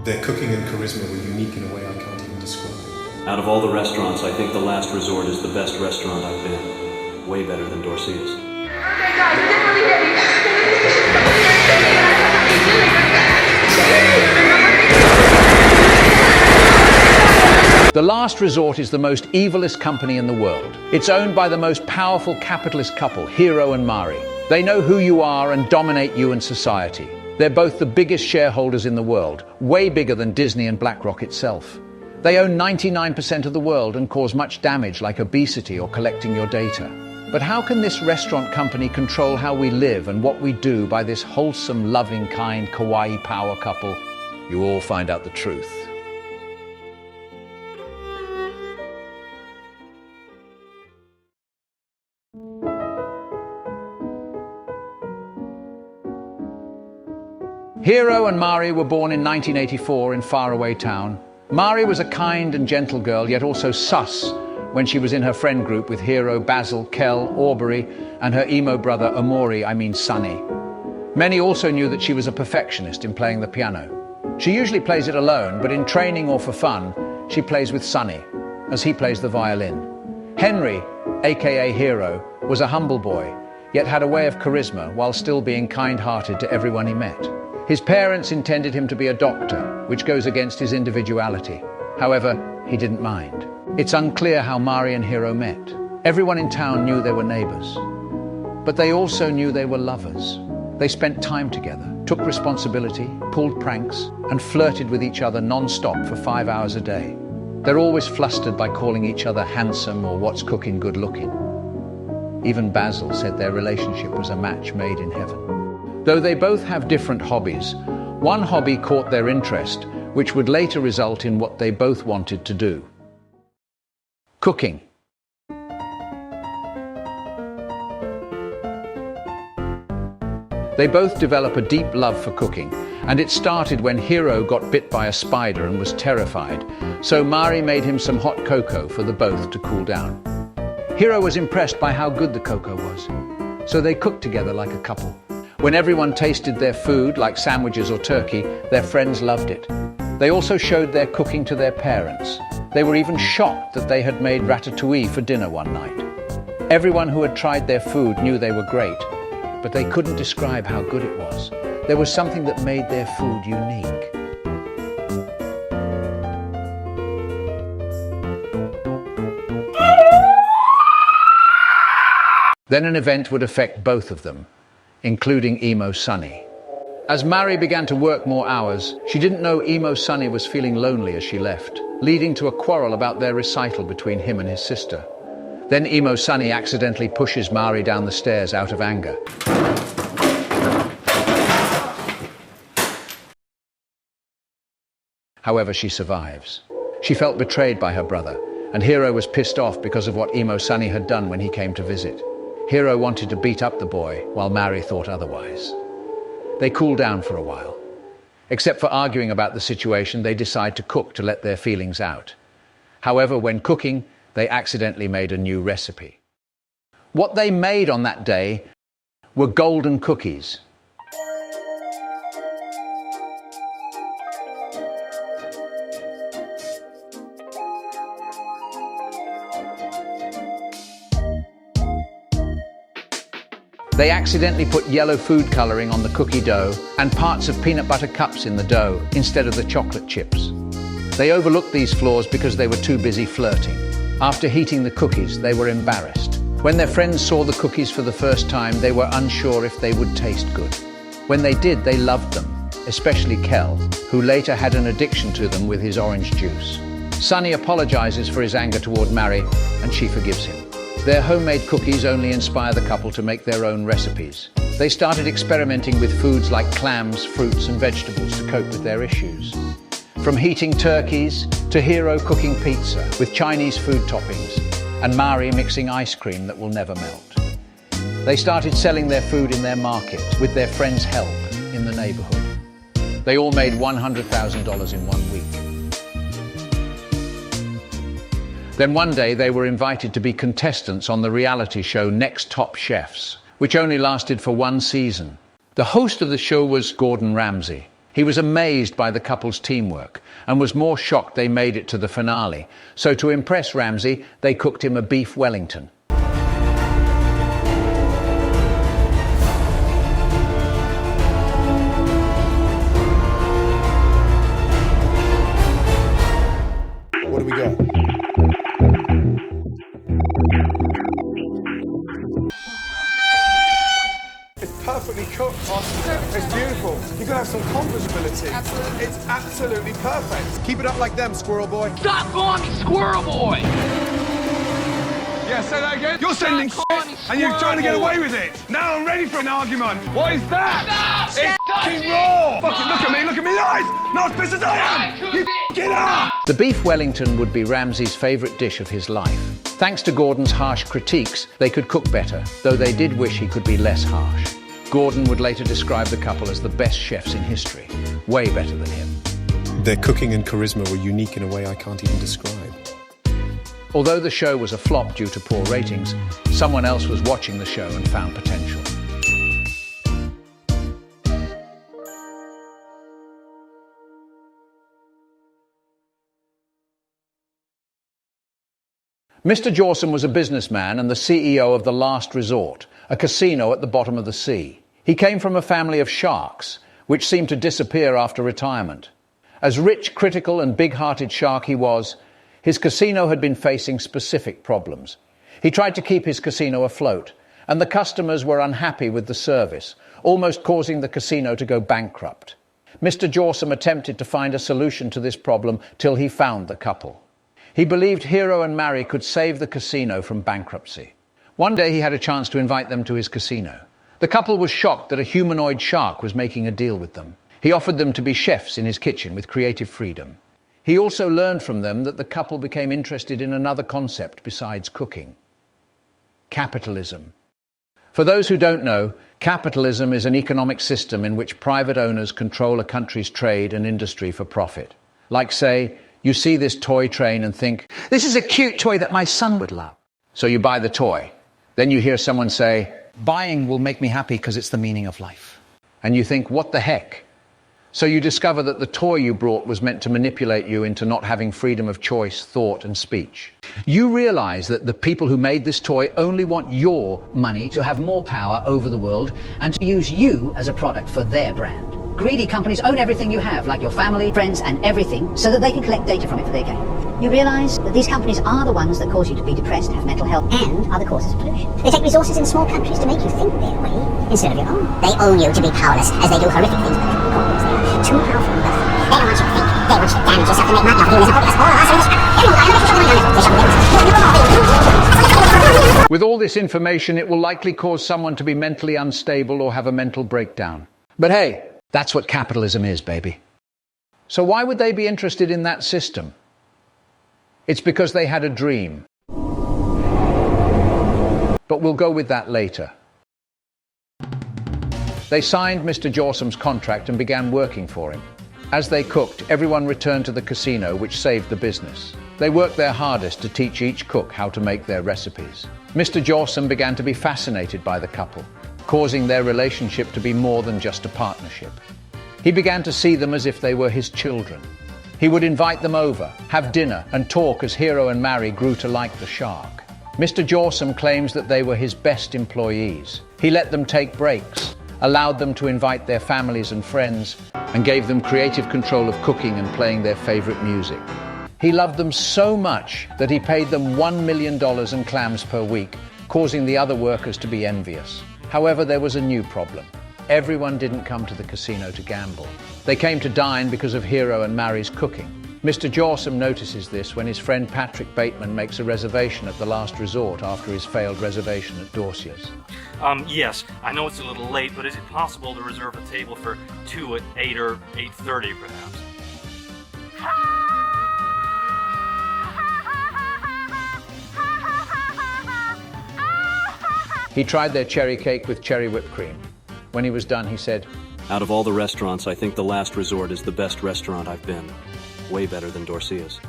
Their cooking and charisma were unique in a way I can't even describe. Out of all the restaurants, I think The Last Resort is the best restaurant I've been. Way better than Dorcey's. Okay, guys, it didn't really hit me. The Last Resort is the most evilest company in the world. It's owned by the most powerful capitalist couple, Hiro and Mari. They know who you are and dominate you and society. They're both the biggest shareholders in the world, way bigger than Disney and BlackRock itself. They own 99% of the world and cause much damage like obesity or collecting your data. But how can this restaurant company control how we live and what we do by this wholesome, loving, kind, kawaii power couple? You all find out the truth. Hiro and Mari were born in 1984 in faraway town. Mari was a kind and gentle girl, yet also sus when she was in her friend group with Hiro, Basil, Kel, Aubrey, and her emo brother Omori, Sunny. Many also knew that she was a perfectionist in playing the piano. She usually plays it alone, but in training or for fun, she plays with Sunny, as he plays the violin. Henry, aka Hiro, was a humble boy, yet had a way of charisma while still being kind-hearted to everyone he met. His parents intended him to be a doctor, which goes against his individuality. However, he didn't mind. It's unclear how Mari and Hiro met. Everyone in town knew they were neighbors, but they also knew they were lovers. They spent time together, took responsibility, pulled pranks, and flirted with each other non-stop for 5 hours a day. They're always flustered by calling each other handsome or what's cooking good looking. Even Basil said their relationship was a match made in heaven. Though they both have different hobbies, one hobby caught their interest, which would later result in what they both wanted to do. Cooking. They both develop a deep love for cooking, and it started when Hiro got bit by a spider and was terrified, so Mari made him some hot cocoa for the both to cool down. Hiro was impressed by how good the cocoa was, so they cooked together like a couple. When everyone tasted their food, like sandwiches or turkey, their friends loved it. They also showed their cooking to their parents. They were even shocked that they had made ratatouille for dinner one night. Everyone who had tried their food knew they were great, but they couldn't describe how good it was. There was something that made their food unique. Then an event would affect both of them, including Emo Sunny. As Mari began to work more hours, she didn't know Emo Sunny was feeling lonely as she left, leading to a quarrel about their recital between him and his sister. Then Emo Sunny accidentally pushes Mari down the stairs out of anger. However, she survives. She felt betrayed by her brother, and Hiro was pissed off because of what Emo Sunny had done when he came to visit. Hiro wanted to beat up the boy, while Mari thought otherwise. They cool down for a while. Except for arguing about the situation, they decide to cook to let their feelings out. However, when cooking, they accidentally made a new recipe. What they made on that day were golden cookies. They accidentally put yellow food coloring on the cookie dough and parts of peanut butter cups in the dough instead of the chocolate chips. They overlooked these flaws because they were too busy flirting. After heating the cookies, they were embarrassed. When their friends saw the cookies for the first time, they were unsure if they would taste good. When they did, they loved them, especially Kel, who later had an addiction to them with his orange juice. Sunny apologizes for his anger toward Mari, and she forgives him. Their homemade cookies only inspire the couple to make their own recipes. They started experimenting with foods like clams, fruits, and vegetables to cope with their issues. From heating turkeys to Hiro cooking pizza with Chinese food toppings, and Mari mixing ice cream that will never melt. They started selling their food in their market with their friends' help in the neighborhood. They all made $100,000 in 1 week. Then one day they were invited to be contestants on the reality show Next Top Chefs, which only lasted for 1 season. The host of the show was Gordon Ramsay. He was amazed by the couple's teamwork and was more shocked they made it to the finale. So to impress Ramsay, they cooked him a beef Wellington. What do we got? It's perfectly cooked. It's beautiful. You're gonna have some composability. Absolutely. It's absolutely perfect. Keep it up like them, squirrel boy. Stop calling me Squirrel Boy! Yeah, say that again. You're sending shit and you're trying to get away with it. Now I'm ready for an argument. What is that? Stop! It's fucking raw. Fucking look at me in the eyes. Not as pissed as I am. You get up. The beef Wellington would be Ramsay's favourite dish of his life. Thanks to Gordon's harsh critiques, they could cook better, though they did wish he could be less harsh. Gordon would later describe the couple as the best chefs in history, way better than him. Their cooking and charisma were unique in a way I can't even describe. Although the show was a flop due to poor ratings, someone else was watching the show and found potential. Mr. Jawson was a businessman and the CEO of the Last Resort, a casino at the bottom of the sea. He came from a family of sharks, which seemed to disappear after retirement. As rich, critical and big-hearted shark he was, his casino had been facing specific problems. He tried to keep his casino afloat, and the customers were unhappy with the service, almost causing the casino to go bankrupt. Mr. Jawson attempted to find a solution to this problem till he found the couple. He believed Hero and Mari could save the casino from bankruptcy. One day he had a chance to invite them to his casino. The couple was shocked that a humanoid shark was making a deal with them. He offered them to be chefs in his kitchen with creative freedom. He also learned from them that the couple became interested in another concept besides cooking: capitalism. For those who don't know, capitalism is an economic system in which private owners control a country's trade and industry for profit. Like, say, you see this toy train and think, "This is a cute toy that my son would love." So you buy the toy. Then you hear someone say, "Buying will make me happy because it's the meaning of life." And you think, what the heck? So you discover that the toy you brought was meant to manipulate you into not having freedom of choice, thought, and speech. You realize that the people who made this toy only want your money To have more power over the world and to use you as a product for their brand. Greedy companies own everything you have, like your family, friends, and everything, so that they can collect data from it for their gain. You realise that these companies are the ones that cause you to be depressed, have mental health, and are the causes of pollution. They take resources in small countries to make you think their way instead of your own. They own you to be powerless, as they do horrific things, but they're corporates. They are too powerful and wealthy. They don't want you to think. They want you to damage yourself to make money off of doing this and all our service. With all this information, it will likely cause someone to be mentally unstable or have a mental breakdown. But hey, that's what capitalism is, baby. So why would they be interested in that system? It's because they had a dream. But we'll go with that later. They signed Mr. Jawson's contract and began working for him. As they cooked, everyone returned to the casino, which saved the business. They worked their hardest to teach each cook how to make their recipes. Mr. Jawson began to be fascinated by the couple, causing their relationship to be more than just a partnership. He began to see them as if they were his children. He would invite them over, have dinner, and talk as Hero and Mari grew to like the shark. Mr. Jawson claims that they were his best employees. He let them take breaks, allowed them to invite their families and friends, and gave them creative control of cooking and playing their favorite music. He loved them so much that he paid them $1 million in clams per week, causing the other workers to be envious. However, there was a new problem. Everyone didn't come to the casino to gamble. They came to dine because of Hero and Mari's cooking. Mr. Jawson notices this when his friend Patrick Bateman makes a reservation at the Last Resort after his failed reservation at Dorsia's. Yes, I know it's a little late, but is it possible to reserve a table for 2 at 8 or 8:30 perhaps? He tried their cherry cake with cherry whipped cream. When he was done, he said, Out of all the restaurants, I think the Last Resort is the best restaurant I've been. Way better than Dorsia's.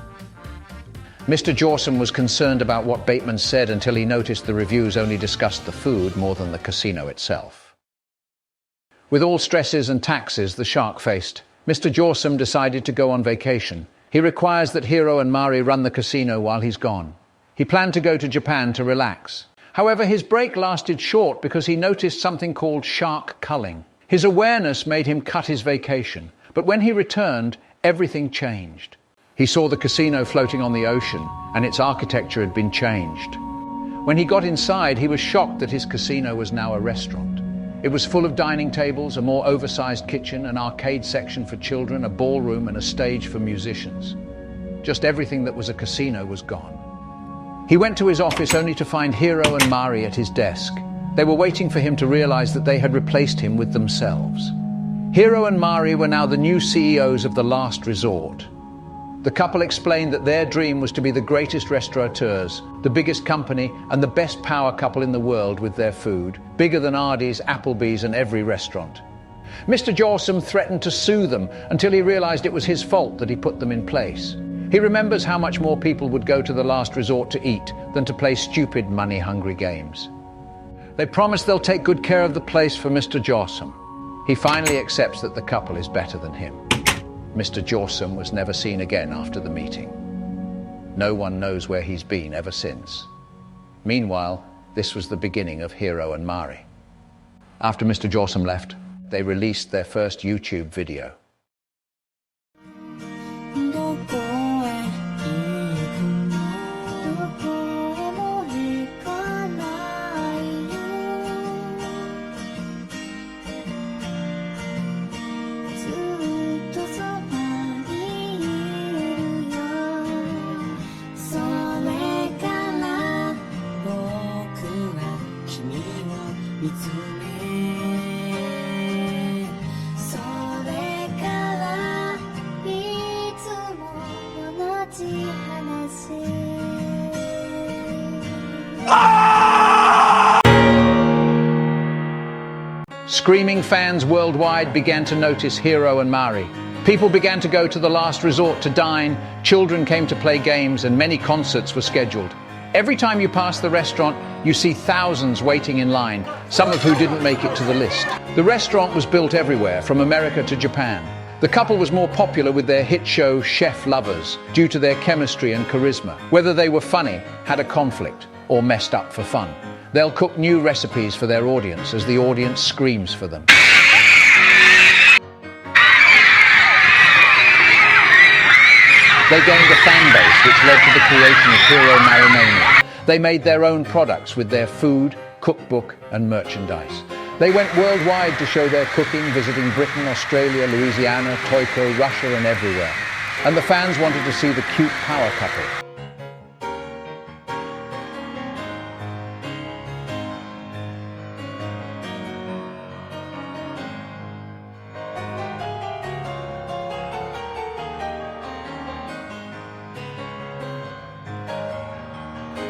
Mr. Jawson was concerned about what Bateman said until he noticed the reviews only discussed the food more than the casino itself. With all stresses and taxes the shark faced, Mr. Jawsome decided to go on vacation. He requires that Hiro and Mari run the casino while he's gone. He planned to go to Japan to relax. However, his break lasted short because he noticed something called shark culling. His awareness made him cut his vacation, but when he returned, everything changed. He saw the casino floating on the ocean, and its architecture had been changed. When he got inside, he was shocked that his casino was now a restaurant. It was full of dining tables, a more oversized kitchen, an arcade section for children, a ballroom, and a stage for musicians. Just everything that was a casino was gone. He went to his office only to find Hiro and Mari at his desk. They were waiting for him to realize that they had replaced him with themselves. Hiro and Mari were now the new CEOs of the Last Resort. The couple explained that their dream was to be the greatest restaurateurs, the biggest company and the best power couple in the world with their food, bigger than Ardy's, Applebee's and every restaurant. Mr. Jawsome threatened to sue them until he realized it was his fault that he put them in place. He remembers how much more people would go to the Last Resort to eat than to play stupid money-hungry games. They promise they'll take good care of the place for Mr. Jawsome. He finally accepts that the couple is better than him. Mr. Jawsome was never seen again after the meeting. No one knows where he's been ever since. Meanwhile, this was the beginning of Hiro and Mari. After Mr. Jawsome left, they released their first YouTube video. Screaming fans worldwide began to notice Hiro and Mari. People began to go to the Last Resort to dine, children came to play games, and many concerts were scheduled. Every time you pass the restaurant, you see thousands waiting in line, some of who didn't make it to the list. The restaurant was built everywhere, from America to Japan. The couple was more popular with their hit show Chef Lovers due to their chemistry and charisma. Whether they were funny, had a conflict, or messed up for fun. They'll cook new recipes for their audience as the audience screams for them. They gained a fan base which led to the creation of Heromari. They made their own products with their food, cookbook and merchandise. They went worldwide to show their cooking, visiting Britain, Australia, Louisiana, Tokyo, Russia and everywhere. And the fans wanted to see the cute power couple.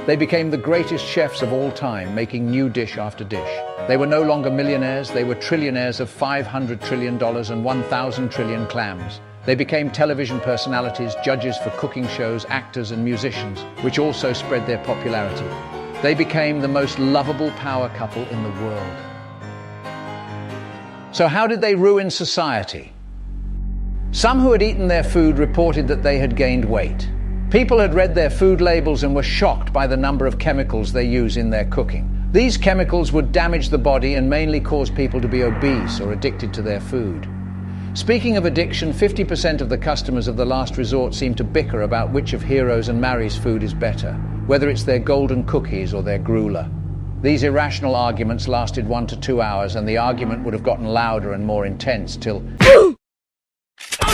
They became the greatest chefs of all time, making new dish after dish. They were no longer millionaires, they were trillionaires of $500 trillion and 1,000 trillion clams. They became television personalities, judges for cooking shows, actors and musicians, which also spread their popularity. They became the most lovable power couple in the world. So how did they ruin society? Some who had eaten their food reported that they had gained weight. People had read their food labels and were shocked by the number of chemicals they use in their cooking. These chemicals would damage the body and mainly cause people to be obese or addicted to their food. Speaking of addiction, 50% of the customers of the Last Resort seem to bicker about which of Hiro's and Mari's food is better, whether it's their golden cookies or their grueler. These irrational arguments lasted 1 to 2 hours, and the argument would have gotten louder and more intense till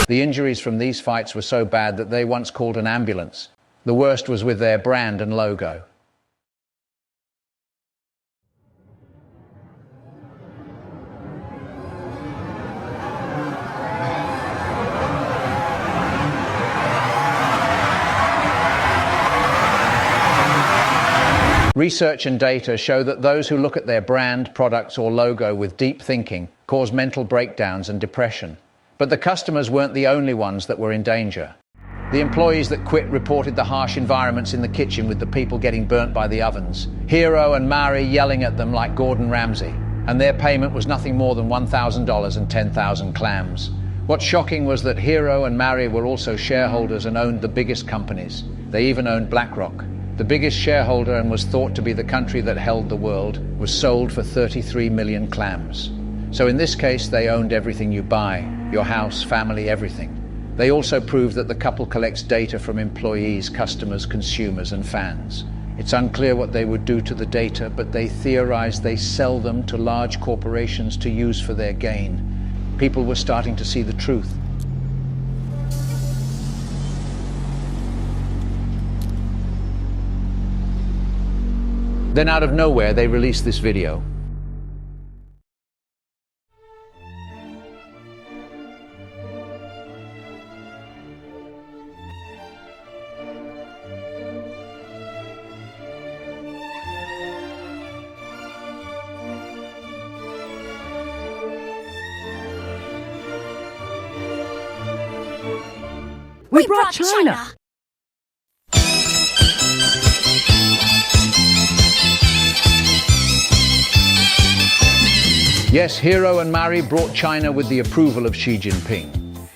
the injuries from these fights were so bad that they once called an ambulance. The worst was with their brand and logo. Research and data show that those who look at their brand, products or logo with deep thinking cause mental breakdowns and depression. But the customers weren't the only ones that were in danger. The employees that quit reported the harsh environments in the kitchen with the people getting burnt by the ovens, Hiro and Mari yelling at them like Gordon Ramsay, and their payment was nothing more than $1,000 and 10,000 clams. What's shocking was that Hero and Mari were also shareholders and owned the biggest companies. They even owned BlackRock. The biggest shareholder, and was thought to be the country that held the world, was sold for 33 million clams. So in this case, they owned everything you buy, your house, family, everything. They also proved that the couple collects data from employees, customers, consumers, and fans. It's unclear what they would do to the data, but they theorize they sell them to large corporations to use for their gain. People were starting to see the truth. Then out of nowhere, they released this video. We brought China. Yes, Hero and Mari brought China with the approval of Xi Jinping.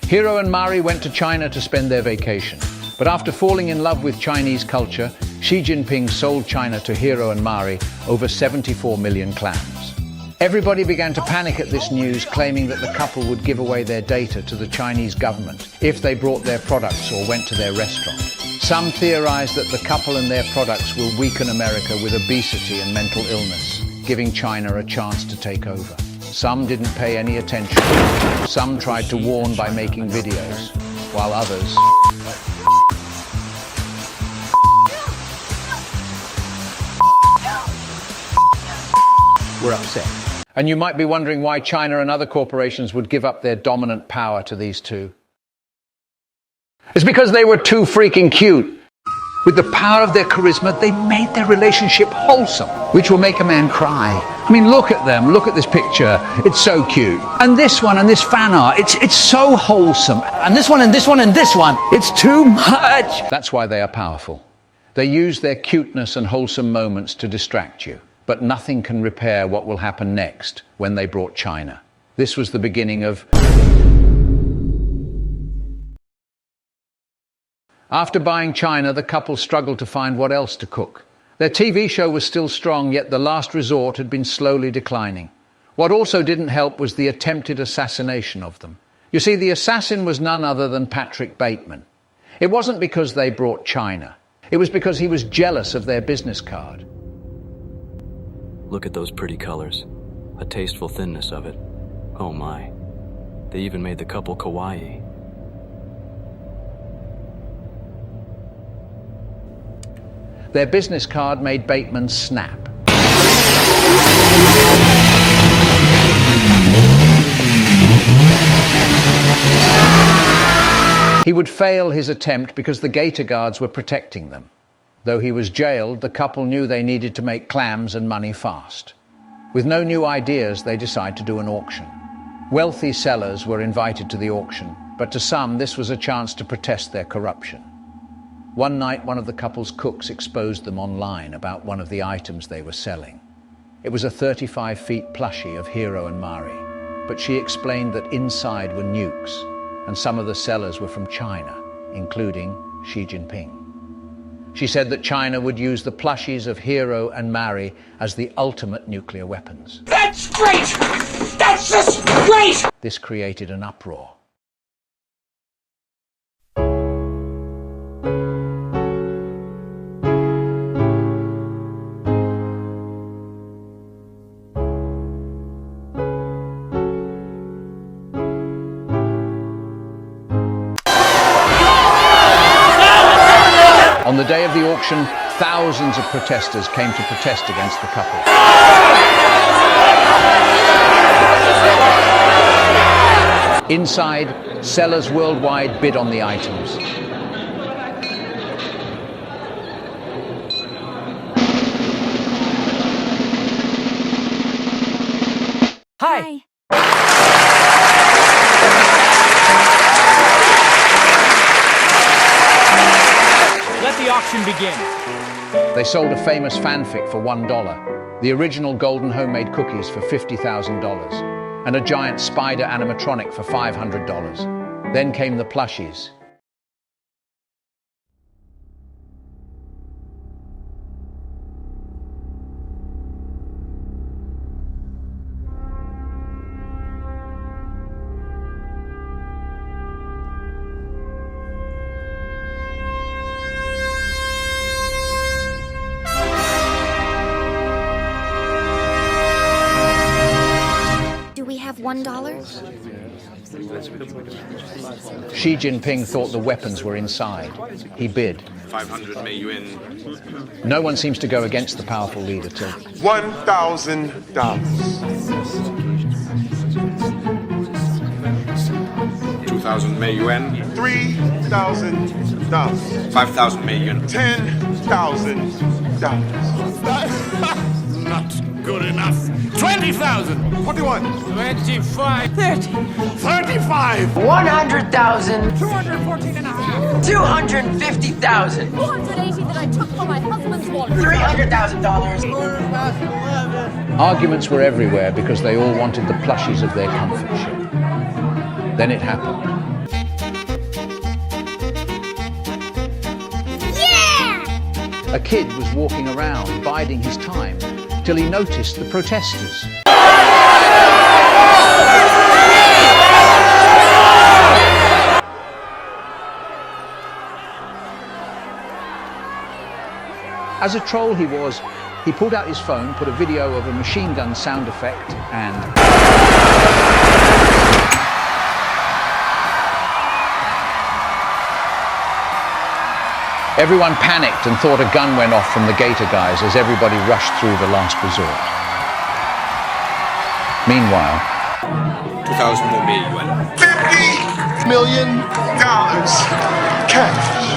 Hero and Mari went to China to spend their vacation. But after falling in love with Chinese culture, Xi Jinping sold China to Hero and Mari over 74 million clams. Everybody began to panic at this news, claiming that the couple would give away their data to the Chinese government if they brought their products or went to their restaurant. Some theorized that the couple and their products will weaken America with obesity and mental illness, giving China a chance to take over. Some didn't pay any attention. Some tried to warn by making videos, while others were upset. And you might be wondering why China and other corporations would give up their dominant power to these two. It's because they were too freaking cute. With the power of their charisma, they made their relationship wholesome, which will make a man cry. I mean, look at them, look at this picture. It's so cute. And this one and this fan art, it's so wholesome. And this one and this one and this one, it's too much. That's why they are powerful. They use their cuteness and wholesome moments to distract you. But nothing can repair what will happen next when they brought China. This was the beginning of... After buying China, the couple struggled to find what else to cook. Their TV show was still strong, yet the last resort had been slowly declining. What also didn't help was the attempted assassination of them. You see, the assassin was none other than Patrick Bateman. It wasn't because they brought China. It was because he was jealous of their business card. Look at those pretty colors. A tasteful thinness of it. Oh my. They even made the couple kawaii. Their business card made Bateman snap. He would fail his attempt because the gator guards were protecting them. Though he was jailed, the couple knew they needed to make clams and money fast. With no new ideas, they decided to do an auction. Wealthy sellers were invited to the auction, but to some, this was a chance to protest their corruption. One night, one of the couple's cooks exposed them online about one of the items they were selling. It was a 35-feet plushie of Hero and Mari, but she explained that inside were nukes, and some of the sellers were from China, including Xi Jinping. She said that China would use the plushies of Hero and Mari as the ultimate nuclear weapons. That's great! That's just great! This created an uproar. On the day of the auction, thousands of protesters came to protest against the couple. Inside, sellers worldwide bid on the items. Hi. Let the auction begin. They sold a famous fanfic for $1, the original golden homemade cookies for $50,000. and a giant spider animatronic for $500. Then came the plushies. Do we have $1? Xi Jinping thought the weapons were inside. He bid. 500 yuan. No one seems to go against the powerful leader till $1,000. 2,000 yuan. $3,000. 5,000 yuan. $10,000. Not good enough. 20,000. What do you want? 25. 30. 35. 100,000. 214.5. 250,000. 480 that I took from my husband's wallet. $300,000. arguments were everywhere because they all wanted the plushies of their comfort ship. Then it happened. A kid was walking around, biding his time, till he noticed the protesters. As a troll he was, he pulled out his phone, put a video of a machine gun sound effect, and... Everyone panicked and thought a gun went off from the gator guys as everybody rushed through the last resort. Meanwhile, 2,000 yuan. $50 million cash.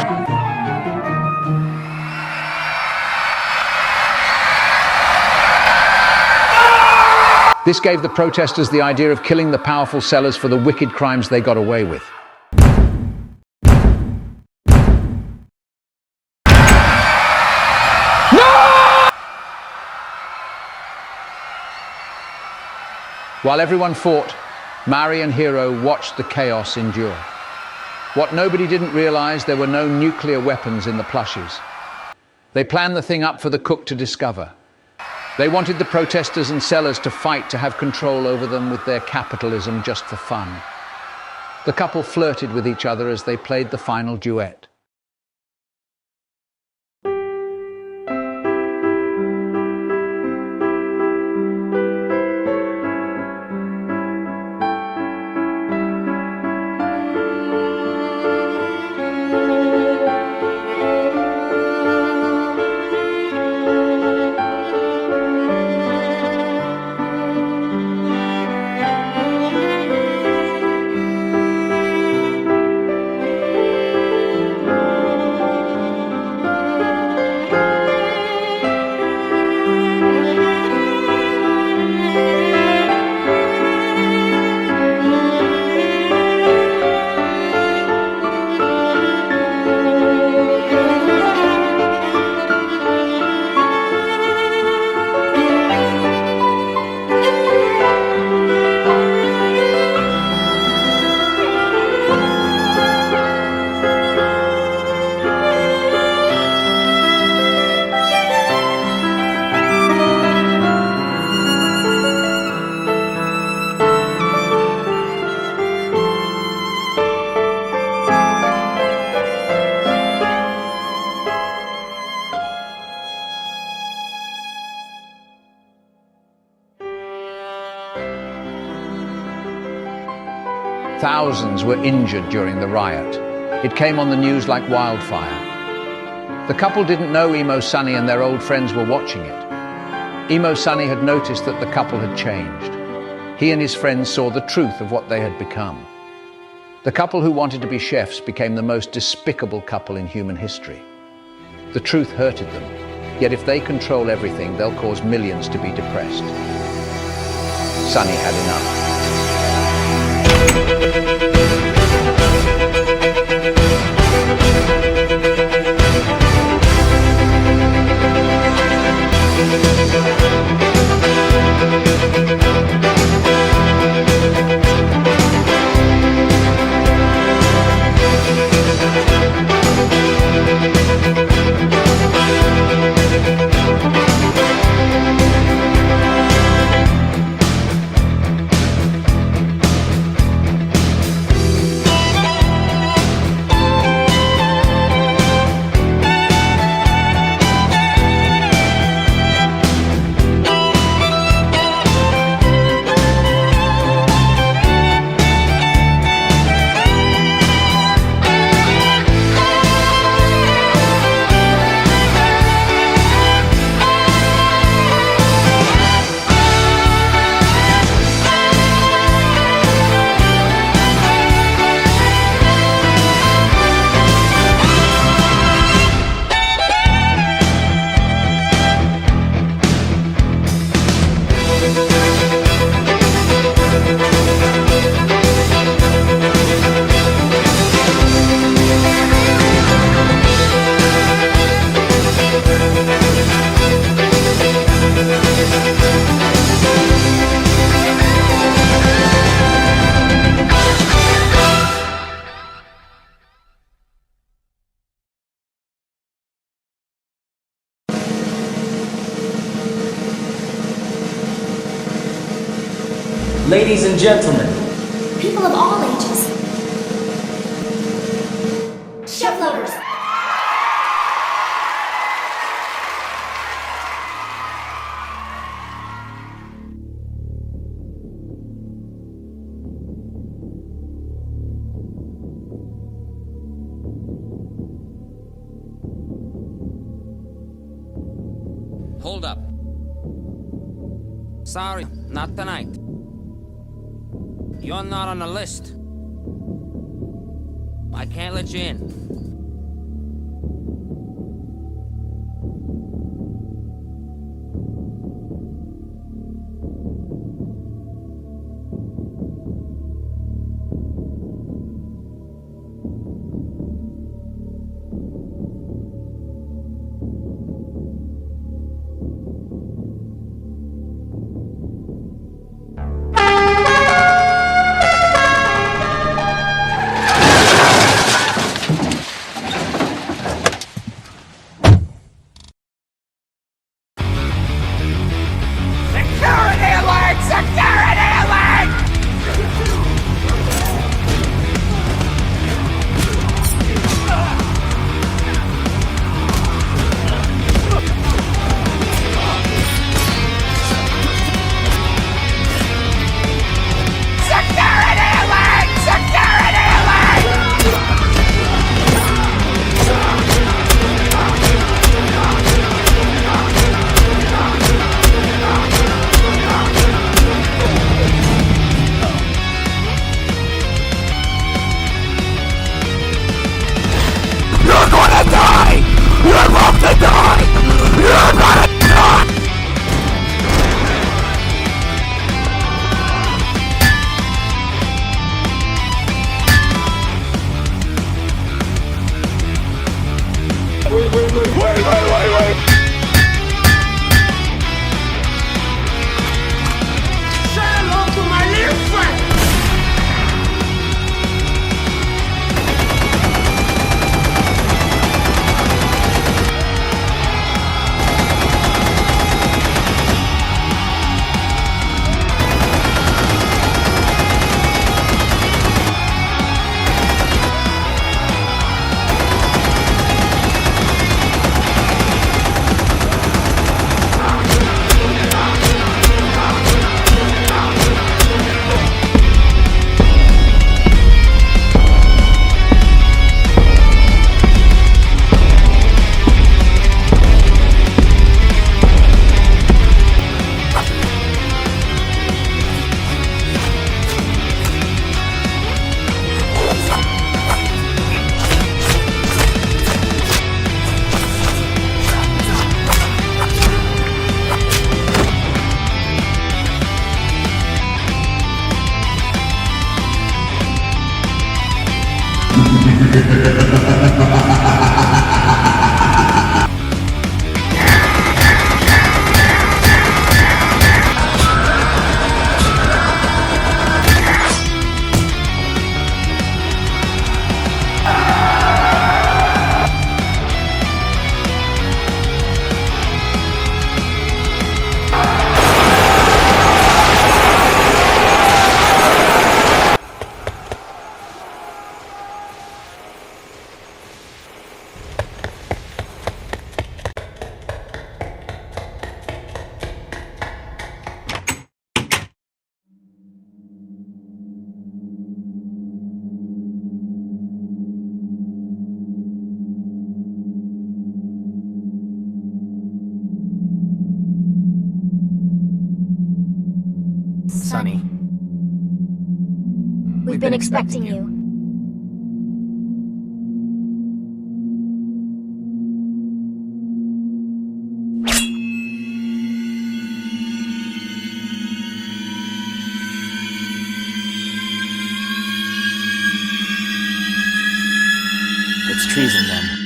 this gave the protesters the idea of killing the powerful sellers for the wicked crimes they got away with. While everyone fought, Mari and Hero watched the chaos endure. What nobody didn't realize, there were no nuclear weapons in the plushies. They planned the thing up for the cook to discover. They wanted the protesters and sellers to fight to have control over them with their capitalism just for fun. The couple flirted with each other as they played the final duet. Thousands were injured during the riot. It came on the news like wildfire. The couple didn't know Emo Sunny and their old friends were watching it. Emo Sunny had noticed that the couple had changed. He and his friends saw the truth of what they had become. The couple who wanted to be chefs became the most despicable couple in human history. The truth hurted them, yet if they control everything, they'll cause millions to be depressed. Sunny had enough. and gentlemen. People of all ages. Chef loaders. Hold up. Sorry, not tonight. You're not on the list. I can't let you in. Sonny. We've been expecting you. It's treason then.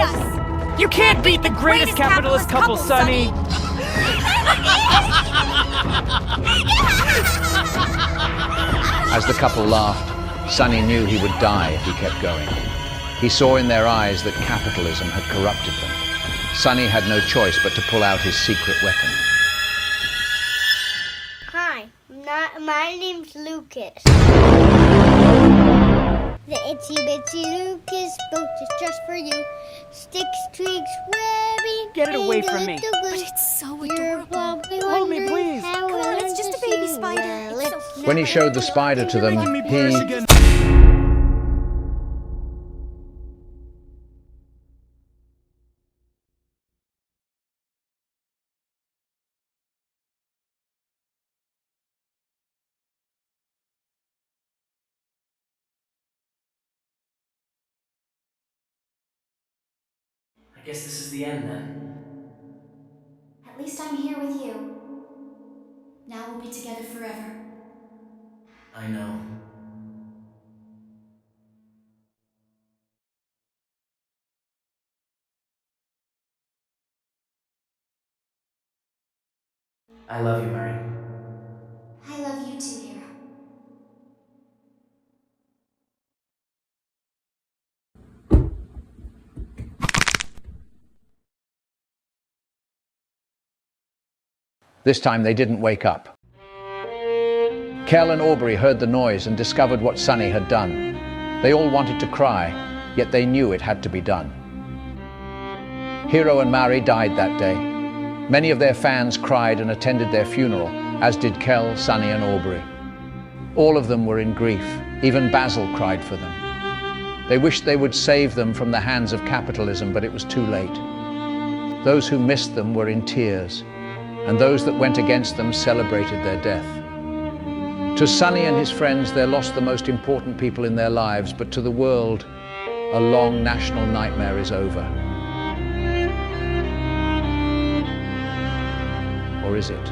us! You can't beat the greatest capitalist couple, Sonny! As the couple laughed, Sonny knew he would die if he kept going. He saw in their eyes that capitalism had corrupted them. Sonny had no choice but to pull out his secret weapon. Hi, my name's Lucas. The itsy bitsy Lucas boat is just for you. Sticks, twigs, webbing. Get it away from me. But it's so adorable. Hold me, please. Come on, it's just a baby spider. It's so cute. When he showed the spider to them, he... I guess this is the end then. At least I'm here with you. Now we'll be together forever. I know. I love you, Mary. I love you too, Hero. This time they didn't wake up. Kell and Aubrey heard the noise and discovered what Sonny had done. They all wanted to cry, yet they knew it had to be done. Hero and Mari died that day. Many of their fans cried and attended their funeral, as did Kell, Sonny and Aubrey. All of them were in grief. Even Basil cried for them. They wished they would save them from the hands of capitalism, but it was too late. Those who missed them were in tears, and those that went against them celebrated their death. To Sonny and his friends, they lost the most important people in their lives, but to the world, a long national nightmare is over. Or is it?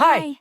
Hi!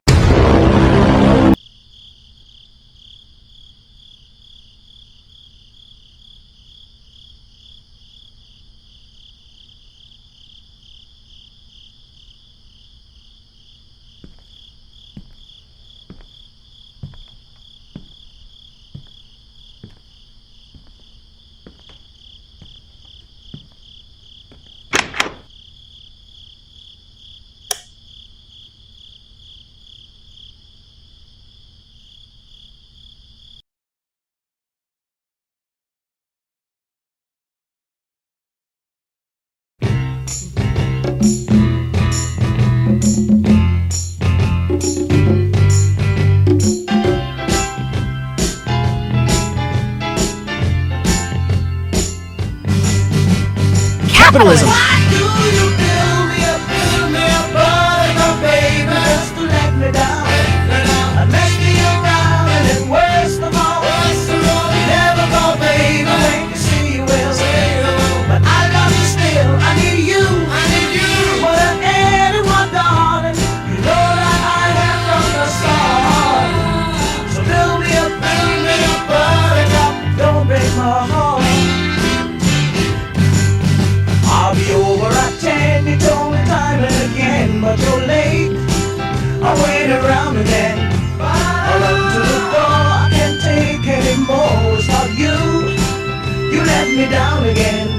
Capitalism! But you're late, I wait around again. I run to the door, I can't take anymore. It's not you, you let me down again.